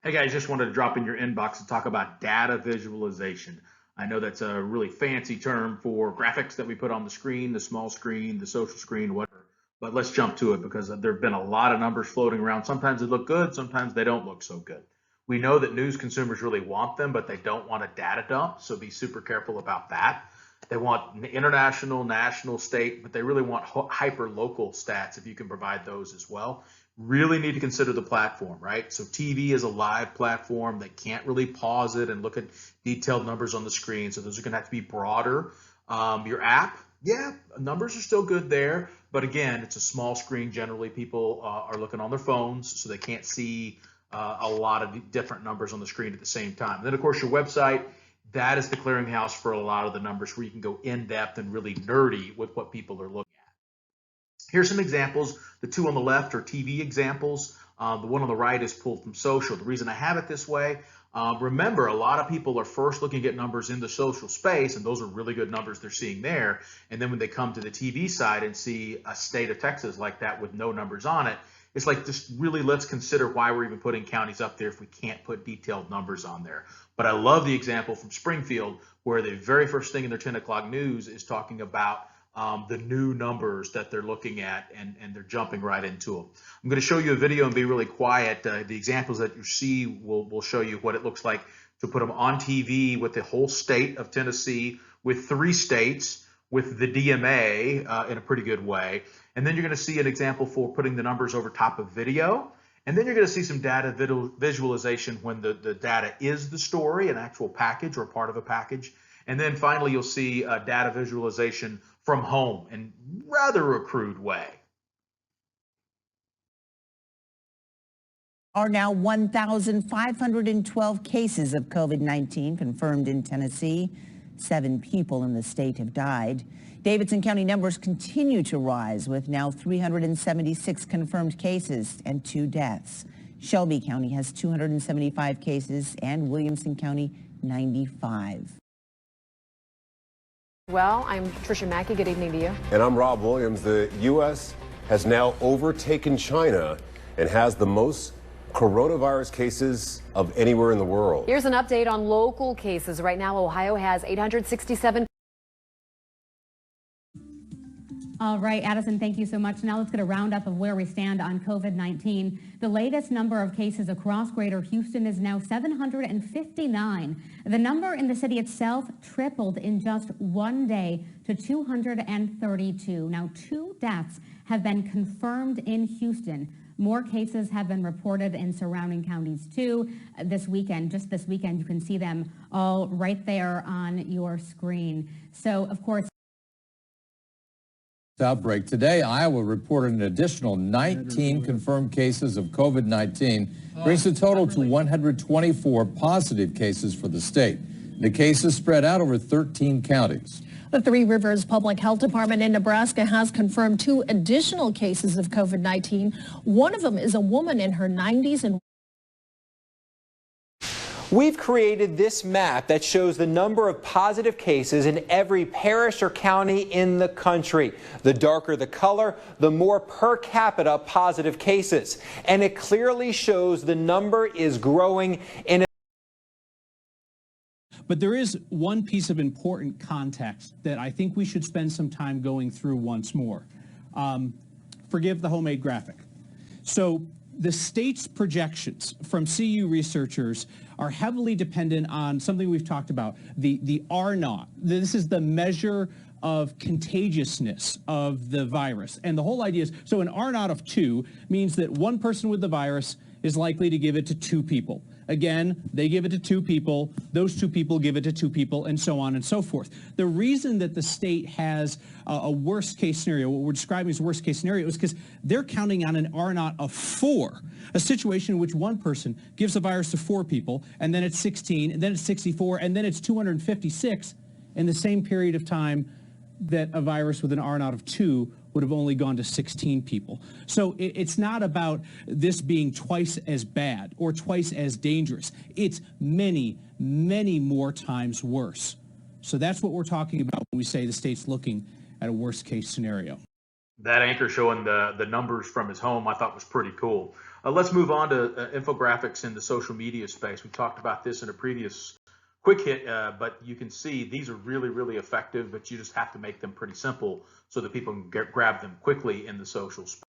Hey guys, just wanted to drop in your inbox to talk about data visualization. I know that's a really fancy term for graphics that we put on the screen, the small screen, the social screen, whatever. But let's jump to it because there have been a lot of numbers floating around. Sometimes they look good, sometimes they don't look so good. We know that news consumers really want them, but they don't want a data dump, so be super careful about that. They want international, national, state, but they really want hyper local stats if you can provide those as well. Really need to consider the platform, right? So TV is a live platform. They can't really pause it and look at detailed numbers on the screen. So those are going to have to be broader. Your app, yeah, numbers are still good there. But again, it's a small screen. Generally, people are looking on their phones, so they can't see a lot of different numbers on the screen at the same time. And then, of course, your website, that is the clearinghouse for a lot of the numbers where you can go in depth and really nerdy with what people are looking at. Here's some examples. The two on the left are TV examples. The one on the right is pulled from social. The reason I have it this way, remember, a lot of people are first looking at numbers in the social space, and those are really good numbers they're seeing there. And then when they come to the TV side and see a state of Texas like that with no numbers on it, it's like, just really let's consider why we're even putting counties up there if we can't put detailed numbers on there. But I love the example from Springfield where the very first thing in their 10 o'clock news is talking about the new numbers that they're looking at, and they're jumping right into them. I'm going to show you a video and be really quiet. The examples that you see will show you what it looks like to put them on TV with the whole state of Tennessee, with 3 states, with the DMA in a pretty good way. And then you're going to see an example for putting the numbers over top of video. And then you're going to see some data visualization when the data is the story, an actual package or part of a package. And then finally, you'll see data visualization from home in rather a crude way. Are now 1,512 cases of COVID-19 confirmed in Tennessee. 7 people in the state have died. Davidson County numbers continue to rise with now 376 confirmed cases and 2 deaths. Shelby County has 275 cases and Williamson County 95. Well, I'm Tricia Mackey. Good evening to you. And I'm Rob Williams. The U.S. has now overtaken China and has the most coronavirus cases of anywhere in the world. Here's an update on local cases. Right now, Ohio has 867. All right, Addison, thank you so much. Now let's get a roundup of where we stand on COVID-19. The latest number of cases across greater Houston is now 759. The number in the city itself tripled in just one day to 232. Now 2 deaths have been confirmed in Houston. More cases have been reported in surrounding counties too this weekend. Just this weekend, you can see them all right there on your screen. So, of course, outbreak. Today, Iowa reported an additional 19 confirmed cases of COVID-19, brings the total to 124 positive cases for the state. The cases spread out over 13 counties. The Three Rivers Public Health Department in Nebraska has confirmed 2 additional cases of COVID-19. One of them is a woman in her 90s and We've created this map that shows the number of positive cases in every parish or county in the country. The darker the color, the more per capita positive cases. And it clearly shows the number is growing in a But there is one piece of important context that I think we should spend some time going through once more. Forgive the homemade graphic. So the state's projections from CU researchers are heavily dependent on something we've talked about, the R0. This is the measure of contagiousness of the virus. And the whole idea is, so an R0 of 2 means that one person with the virus is likely to give it to 2 people. Again, they give it to 2 people, those 2 people give it to 2 people, and so on and so forth. The reason that the state has a worst case scenario, what we're describing as worst case scenario, is because they're counting on an R0 of 4, a situation in which one person gives the virus to 4 people, and then it's 16, and then it's 64, and then it's 256 in the same period of time that a virus with an R0 of 2 would have only gone to 16 people. So it's not about this being twice as bad or twice as dangerous. It's many, many more times worse. So that's what we're talking about when we say the state's looking at a worst case scenario. That anchor showing the numbers from his home I thought was pretty cool. Let's move on to infographics in the social media space. We talked about this in a previous quick hit, but you can see these are really, really effective, but you just have to make them pretty simple so that people can grab them quickly in the social space.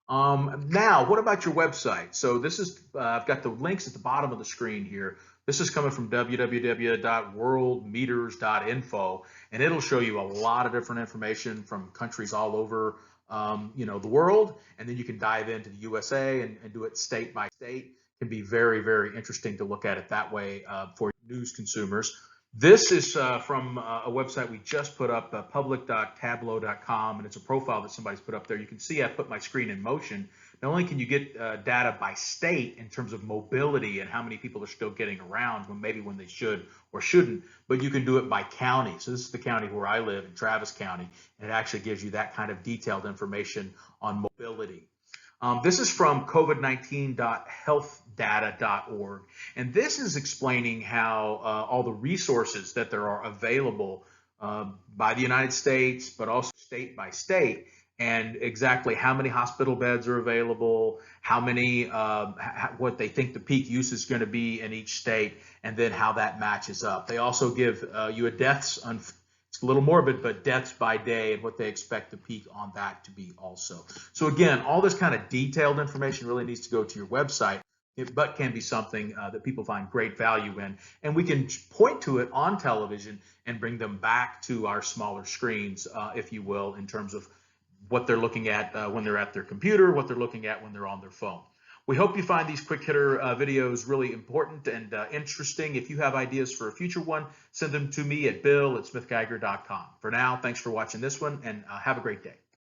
Now, what about your website? So this is, I've got the links at the bottom of the screen here. This is coming from www.worldmeters.info, and it'll show you a lot of different information from countries all over the world, and then you can dive into the USA and do it state by state. It can be very, very interesting to look at it that way for news consumers. This is from a website we just put up, public.tableau.com, and it's a profile that somebody's put up there. You can see I put my screen in motion. Not only can you get data by state in terms of mobility and how many people are still getting around when they should or shouldn't, but you can do it by county. So this is the county where I live in Travis County, and it actually gives you that kind of detailed information on mobility. This is from covid19.healthdata.org, and this is explaining how all the resources that there are available by the United States, but also state by state, and exactly how many hospital beds are available, how many, what they think the peak use is going to be in each state, and then how that matches up. They also give you a deaths, it's a little morbid, but deaths by day and what they expect the peak on that to be also. So again, all this kind of detailed information really needs to go to your website, but can be something that people find great value in. And we can point to it on television and bring them back to our smaller screens, if you will, in terms of what they're looking at when they're at their computer, what they're looking at when they're on their phone. We hope you find these quick hitter videos really important and interesting. If you have ideas for a future one, send them to me at bill@smithgeiger.com. For now, thanks for watching this one, and have a great day.